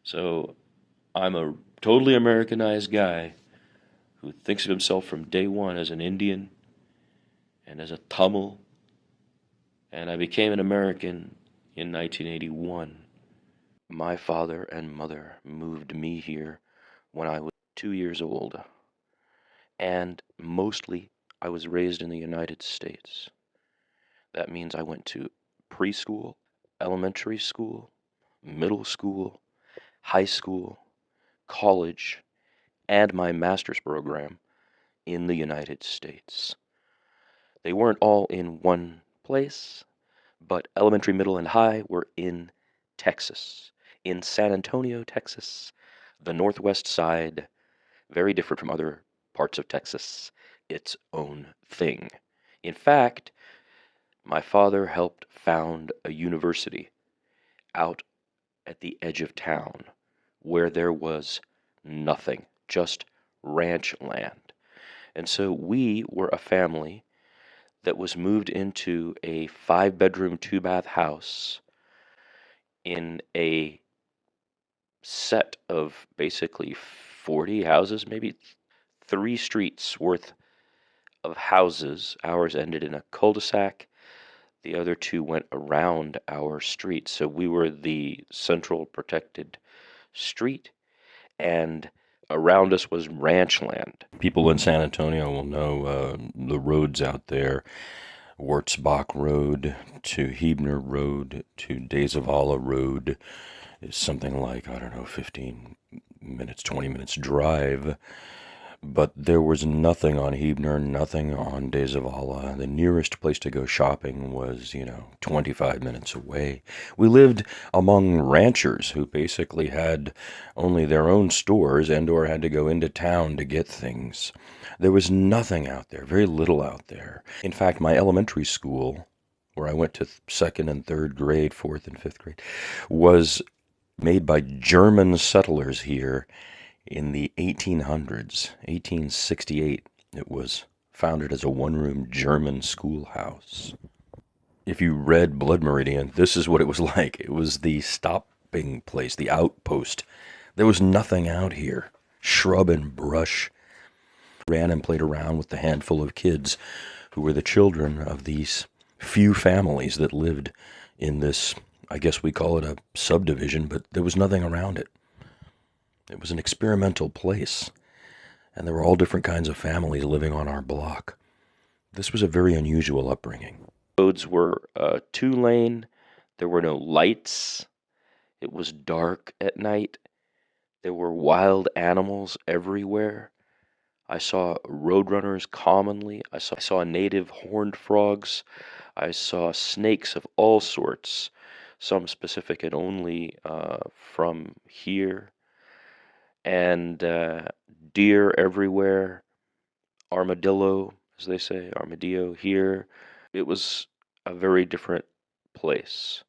So I'm a totally Americanized guy who thinks of himself from day one as an Indian and as a Tamil, and I became an American in 1981. My father and mother moved me here when I was 2 years old, and mostly I was raised in the United States. That means I went to preschool, elementary school, middle school, high school, college, and my master's program in the United States. They weren't all in one place, but elementary, middle, and high were in Texas, in San Antonio, Texas, the northwest side, very different from other parts of Texas, its own thing. In fact, my father helped found a university out at the edge of town where there was nothing, just ranch land. And so we were a family that was moved into a 5 bedroom, 2 bath house in a set of basically 40 houses, maybe 3 streets worth of houses. Ours ended in a cul-de-sac. The other two went around our street. So we were the central protected street, and around us was ranch land. People in San Antonio will know the roads out there. Wurtzbach Road to Hebner Road to Days of Allah Road is something like, I don't know, 15 minutes, 20 minutes drive. But there was nothing on Hebner, nothing on Days of Allah. The nearest place to go shopping was, 25 minutes away. We lived among ranchers who basically had only their own stores and or had to go into town to get things. There was nothing out there, very little out there. In fact, my elementary school, where I went to second and third grade, fourth and fifth grade, was made by German settlers here in the 1800s, 1868. It was founded as a one-room German schoolhouse. If you read Blood Meridian, this is what it was like. It was the stopping place, the outpost. There was nothing out here. Shrub and brush. Ran and played around with the handful of kids who were the children of these few families that lived in this, I guess we call it a subdivision, but there was nothing around it. It was an experimental place, and there were all different kinds of families living on our block. This was a very unusual upbringing. Roads were 2-lane. There were no lights. It was dark at night. There were wild animals everywhere. I saw roadrunners commonly. I saw native horned frogs. I saw snakes of all sorts, some specific and only from here. And deer everywhere, armadillo, as they say, armadillo here. It was a very different place.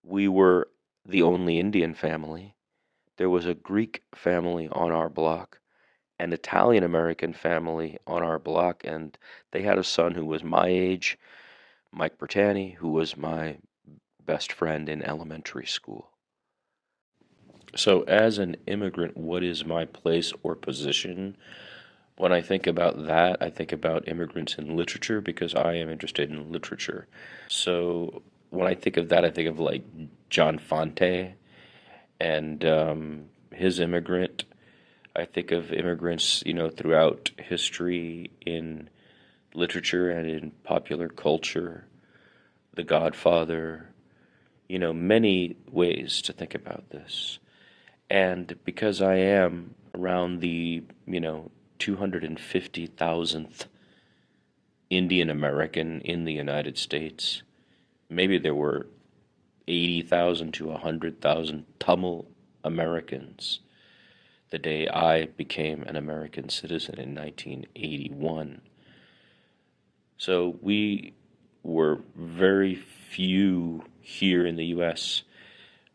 We were the only Indian family. There was a Greek family on our block, an Italian American family on our block, and they had a son who was my age, Mike Bertani, who was my best friend in elementary school. So, as an immigrant, what is my place or position? When I think about that, I think about immigrants in literature because I am interested in literature. So, when I think of that, I think of like John Fante and his Immigrant. I think of immigrants, throughout history in literature and in popular culture, The Godfather, many ways to think about this. And because I am around the, 250,000th Indian American in the United States, maybe there were 80,000 to 100,000 Tamil Americans the day I became an American citizen in 1981. So we were very few here in the U.S.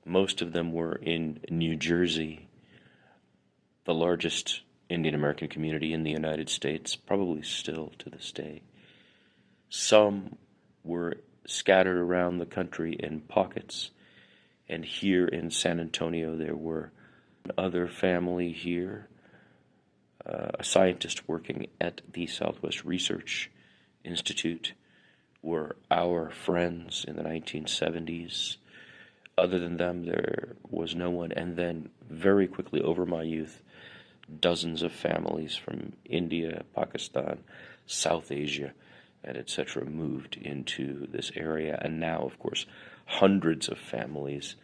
Most of them were in New Jersey, the largest Indian American community in the United States, probably still to this day. Some were scattered around the country in pockets, And here in San Antonio, there were another family here, a scientist working at the Southwest Research Institute, were our friends in the 1970s. Other than them, there was no one. And then, very quickly, over my youth, dozens of families from India, Pakistan, South Asia, and etc. moved into this area. And now, of course, hundreds of families.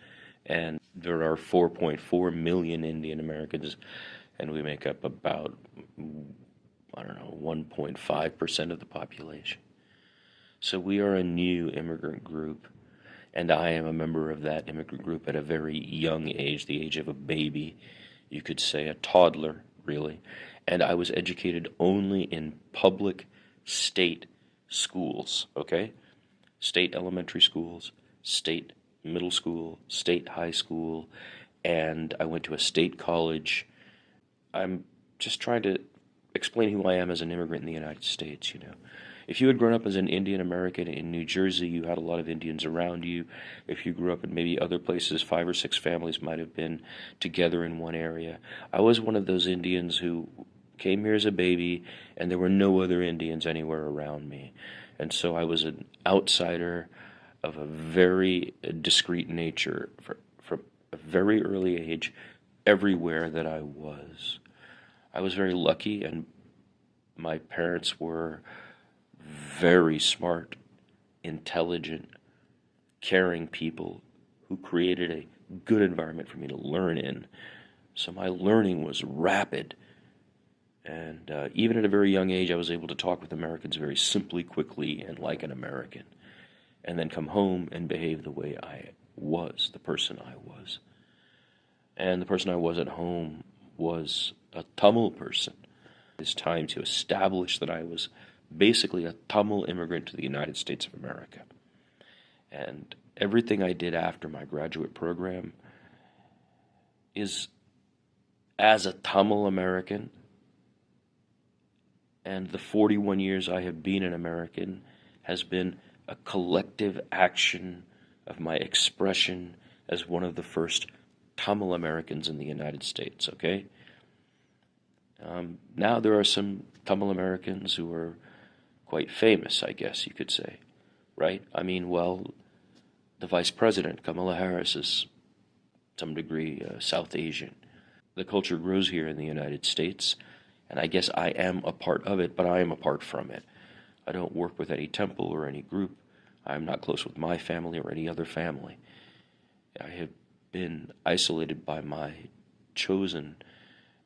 And there are 4.4 million Indian Americans, and we make up about, 1.5% of the population. So we are a new immigrant group, and I am a member of that immigrant group at a very young age, the age of a baby, you could say a toddler, really. And I was educated only in public state schools, okay? State elementary schools, state middle school, state high school, and I went to a state college. I'm just trying to explain who I am as an immigrant in the United States, you know. If you had grown up as an Indian American in New Jersey, you had a lot of Indians around you. If you grew up in maybe other places, 5 or 6 families might have been together in one area. I was one of those Indians who came here as a baby, and there were no other Indians anywhere around me. And so I was an outsider of a very discreet nature from a very early age, everywhere that I was. I was very lucky, and my parents were very smart, intelligent, caring people who created a good environment for me to learn in. So my learning was rapid. And even at a very young age, I was able to talk with Americans very simply, quickly, and like an American. And then come home and behave the way I was, the person I was. And the person I was at home was a Tamil person. It's time to establish that I was basically a Tamil immigrant to the United States of America. And everything I did after my graduate program is as a Tamil American, and the 41 years I have been an American has been a collective action of my expression as one of the first Tamil Americans in the United States, okay? Now there are some Tamil Americans who are quite famous, I guess you could say, right? I mean, well, the Vice President, Kamala Harris, is to some degree South Asian. The culture grows here in the United States, and I guess I am a part of it, but I am apart from it. I don't work with any temple or any group. I'm not close with my family or any other family. I have been isolated by my chosen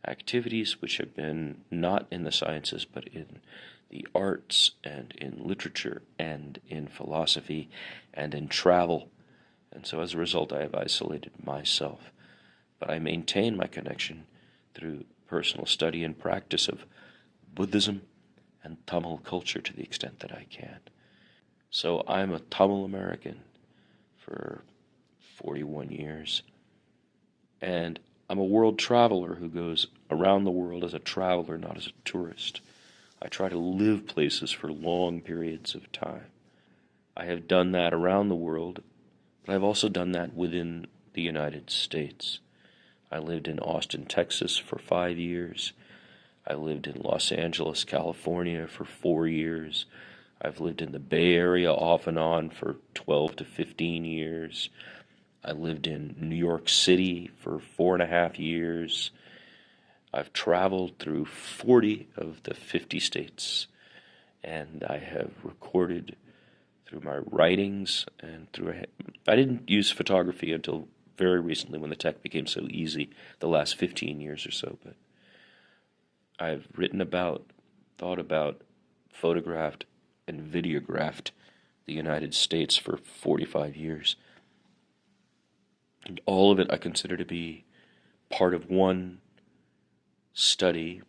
activities, which have been not in the sciences, but in the arts and in literature and in philosophy and in travel. And so as a result, I have isolated myself. But I maintain my connection through personal study and practice of Buddhism and Tamil culture to the extent that I can. So I'm a Tamil American for 41 years. And I'm a world traveler who goes around the world as a traveler, not as a tourist. I try to live places for long periods of time. I have done that around the world, but I've also done that within the United States. I lived in Austin, Texas for 5 years. I lived in Los Angeles, California for 4 years. I've lived in the Bay Area off and on for 12 to 15 years. I lived in New York City for 4.5 years. I've traveled through 40 of the 50 states, and I have recorded through my writings and through... I didn't use photography until very recently when the tech became so easy, the last 15 years or so, but I've written about, thought about, photographed, and videographed the United States for 45 years. And all of it I consider to be part of one study.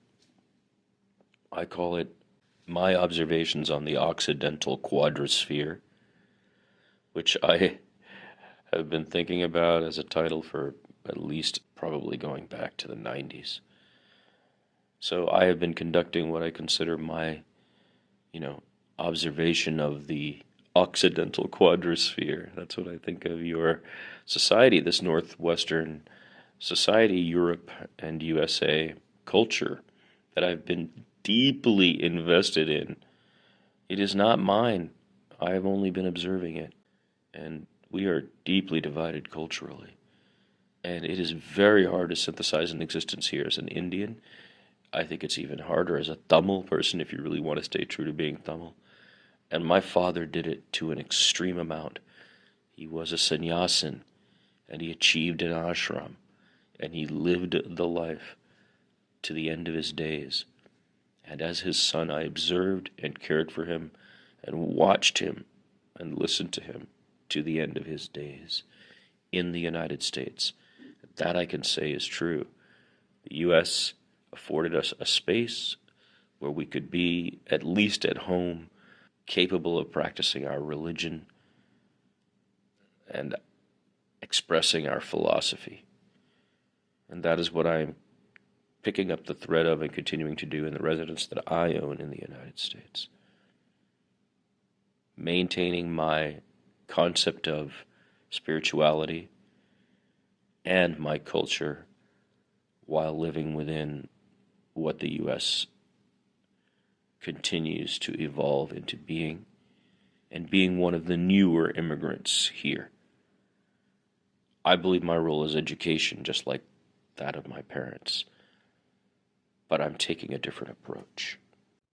I call it My Observations on the Occidental Quadrosphere, which I have been thinking about as a title for at least probably going back to the 90s. So I have been conducting what I consider my, observation of the Occidental quadrisphere. That's what I think of your society, this Northwestern society, Europe and USA culture that I've been deeply invested in. It is not mine. I have only been observing it. And we are deeply divided culturally. And it is very hard to synthesize an existence here as an Indian. I think it's even harder as a Tamil person if you really want to stay true to being Tamil. And my father did it to an extreme amount. He was a sannyasin, and he achieved an ashram, and he lived the life to the end of his days. And as his son, I observed and cared for him and watched him and listened to him to the end of his days in the United States. That I can say is true. The U.S. afforded us a space where we could be at least at home, capable of practicing our religion and expressing our philosophy. And that is what I'm picking up the thread of and continuing to do in the residence that I own in the United States. Maintaining my concept of spirituality and my culture while living within what the U.S. continues to evolve into being, and being one of the newer immigrants here. I believe my role is education, just like that of my parents, but I'm taking a different approach.